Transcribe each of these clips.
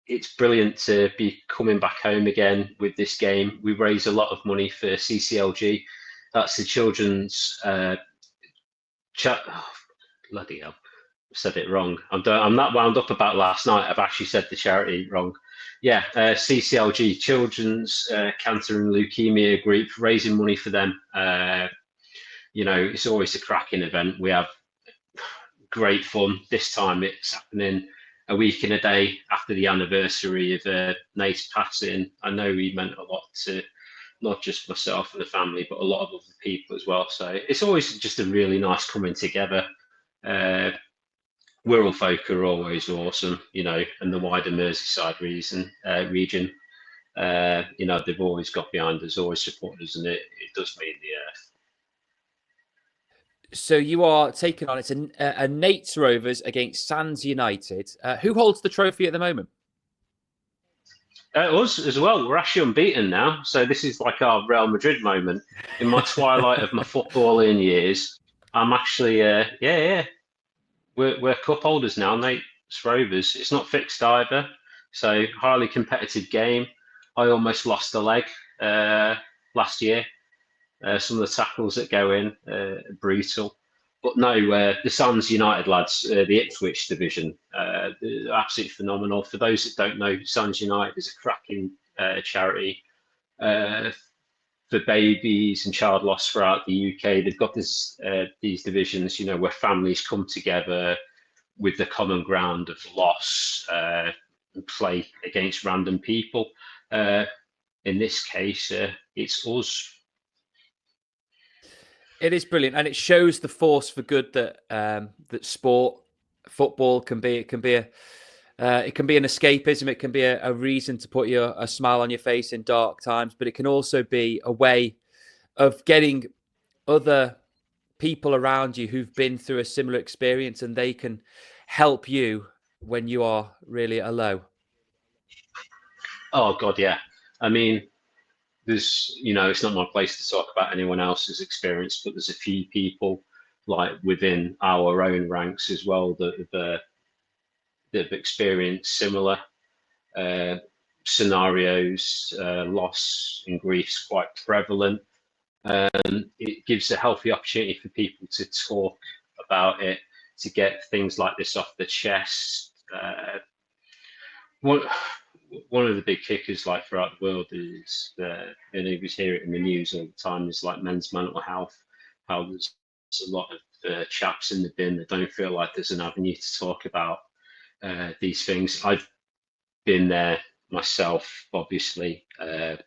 it's brilliant to be coming back home again with this game. We raise a lot of money for CCLG. That's the children's oh, bloody hell. Said it wrong. I'm not wound up about last night. I've actually said the charity wrong. Yeah, CCLG, Children's Cancer and Leukemia Group, raising money for them. It's always a cracking event. We have great fun. This time it's happening a week and a day after the anniversary of Nate's passing. I know he meant a lot to not just myself and the family, but a lot of other people as well. So it's always just a really nice coming together. Uh, Wirral folk are always awesome, and the wider Merseyside region. They've always got behind us, always supported us, and it does mean the earth. So you are taking on, it's a Nate's Rovers against Sands United. Who holds the trophy at the moment? Us as well. We're actually unbeaten now. So this is like our Real Madrid moment. In my twilight of my footballing years, I'm actually, We're cup holders now, Nate's Rovers. It's not fixed either. So highly competitive game. I almost lost a leg last year. Some of the tackles that go in brutal. But no, the Sands United lads, the Ipswich division, they're absolutely phenomenal. For those that don't know, Sands United is a cracking charity for babies and child loss throughout the UK. They've got these divisions, where families come together with the common ground of loss and play against random people. In this case, it's us. It is brilliant, and it shows the force for good that football can be. It can be an escapism. It can be a reason to put a smile on your face in dark times, but it can also be a way of getting other people around you who've been through a similar experience, and they can help you when you are really at a low. Oh God, yeah. I mean, it's not my place to talk about anyone else's experience, but there's a few people like within our own ranks as well that have experienced similar scenarios. Loss and grief is quite prevalent. It gives a healthy opportunity for people to talk about it, to get things like this off the chest. One of the big kickers like throughout the world is, and you hear it in the news all the time, is like men's mental health, how there's a lot of chaps in the bin that don't feel like there's an avenue to talk about these things. I've been there myself, obviously. I'd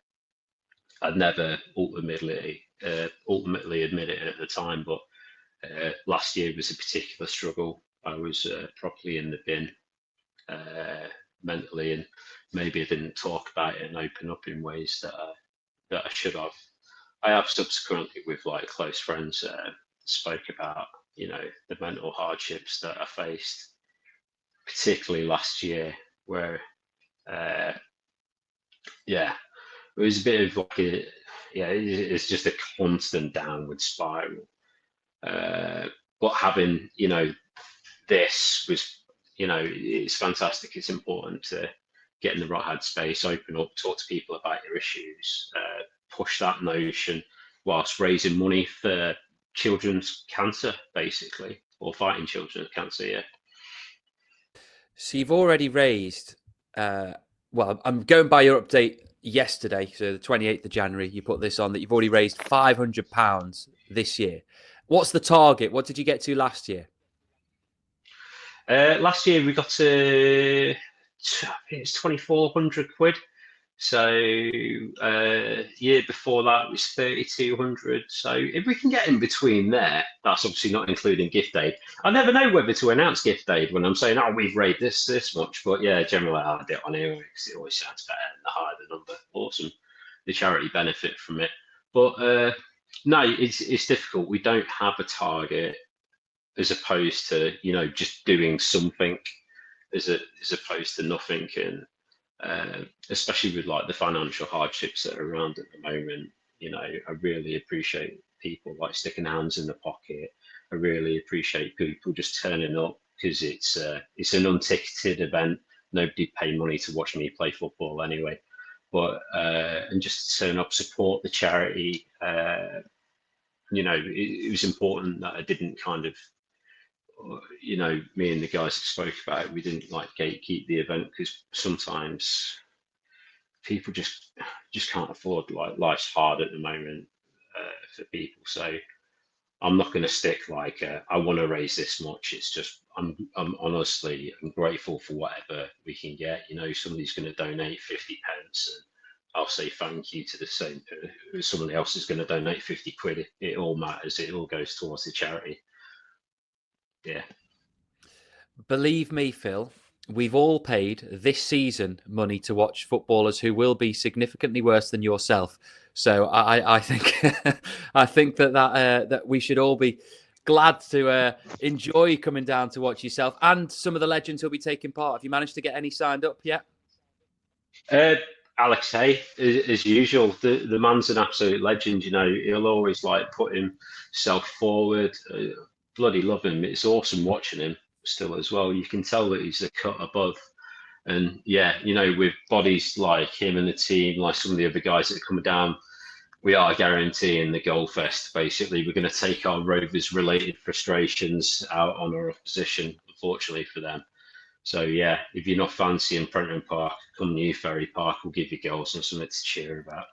never ultimately admit it at the time, but last year was a particular struggle. I was properly in the bin mentally, and maybe I didn't talk about it and open up in ways that I should have. I have subsequently, with like close friends, spoke about the mental hardships that I faced, particularly last year, where it was a bit of like it's just a constant downward spiral. But having this was it's fantastic. It's important to get in the right headspace, open up, talk to people about your issues, push that notion whilst raising money for children's cancer, basically, or fighting children's cancer. Yeah. So you've already raised. Well, I'm going by your update yesterday, so the 28th of January. You put this on that you've already raised £500 this year. What's the target? What did you get to last year? Last year we got to, I think it's 2,400 quid. So year before that was 3,200. So if we can get in between there, that's obviously not including gift aid. I never know whether to announce gift aid when I'm saying, oh, we've raised this much. But yeah, generally I do it on here because it always sounds better and the higher the number. Awesome. The charity benefit from it. But no, it's difficult. We don't have a target as opposed to, just doing something as opposed to nothing. And especially with like the financial hardships that are around at the moment, I really appreciate people like sticking hands in the pocket. I really appreciate people just turning up because it's an unticketed event. nobody paid money to watch me play football anyway. But and just to turn up, support the charity. It was important that I didn't kind of, me and the guys that spoke about it, we didn't like gatekeep the event, because sometimes people just can't afford, like, life's hard at the moment for people. So I'm not going to stick like I want to raise this much. It's just I'm honestly I'm grateful for whatever we can get. Somebody's going to donate 50p, and I'll say thank you to the same. Somebody else is going to donate 50 quid. It all matters. It all goes towards the charity. Yeah. Believe me, Phil, we've all paid this season money to watch footballers who will be significantly worse than yourself. So I think I think that we should all be glad to enjoy coming down to watch yourself and some of the legends who'll be taking part. Have you managed to get any signed up yet? Alex Hay, as usual, the man's an absolute legend. He'll always like put himself forward. Bloody love him. It's awesome watching him still as well. You can tell that he's a cut above. And yeah, with bodies like him and the team, like some of the other guys that are coming down, we are guaranteeing the goal fest. Basically, we're going to take our Rovers related frustrations out on our opposition, unfortunately for them. So yeah, if you're not fancying Prenton Park, come New Ferry Park. We'll give you goals and something to cheer about.